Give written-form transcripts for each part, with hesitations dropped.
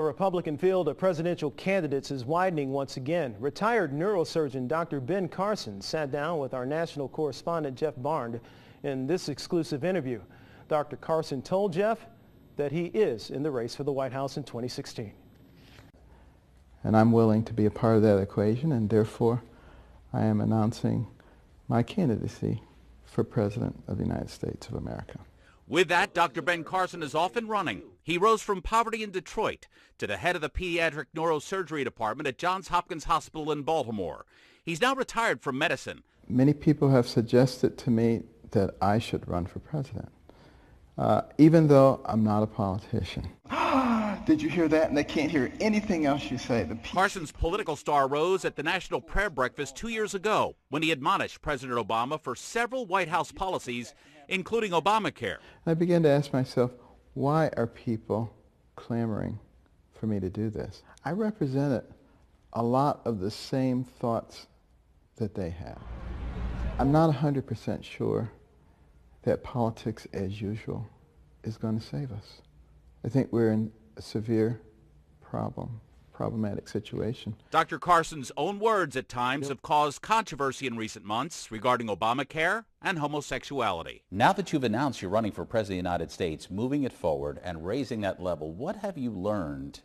The Republican field of presidential candidates is widening once again. Retired neurosurgeon Dr. Ben Carson sat down with our national correspondent Jeff Barnes in this exclusive interview. Dr. Carson told Jeff that he is in the race for the White House in 2016. And I'm willing to be a part of that equation, and therefore I am announcing my candidacy for President of the United States of America. With that, Dr. Ben Carson is off and running. He rose from poverty in Detroit to the head of the pediatric neurosurgery department at Johns Hopkins Hospital in Baltimore. He's now retired from medicine. Many people have suggested to me that I should run for president, even though I'm not a politician. Did you hear that? And they can't hear anything else you say. Carson's political star rose at the National Prayer Breakfast 2 years ago when he admonished President Obama for several White House policies, including Obamacare. I began to ask myself, why are people clamoring for me to do this? I represented a lot of the same thoughts that they have. I'm not 100% sure that politics as usual is going to save us. I think we're in a severe problematic situation. Dr. Carson's own words at times have caused controversy in recent months regarding Obamacare and homosexuality. Now that you've announced you're running for President of the United States, moving it forward and raising that level, what have you learned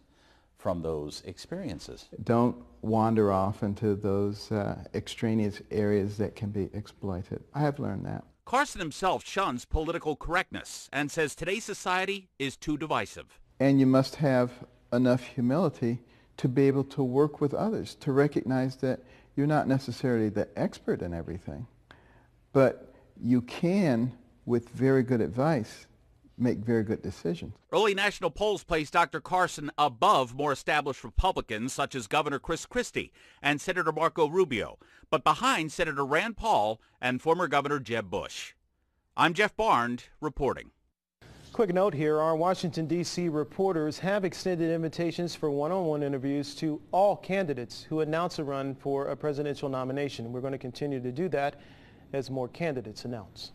from those experiences? Don't wander off into those extraneous areas that can be exploited. I have learned that. Carson himself shuns political correctness and says today's society is too divisive. And you must have enough humility to be able to work with others, to recognize that you're not necessarily the expert in everything, but you can, with very good advice, make very good decisions. Early national polls place Dr. Carson above more established Republicans such as Governor Chris Christie and Senator Marco Rubio, but behind Senator Rand Paul and former Governor Jeb Bush. I'm Jeff Barnes reporting. Quick note here, our Washington, D.C. reporters have extended invitations for one-on-one interviews to all candidates who announce a run for a presidential nomination. We're going to continue to do that as more candidates announce.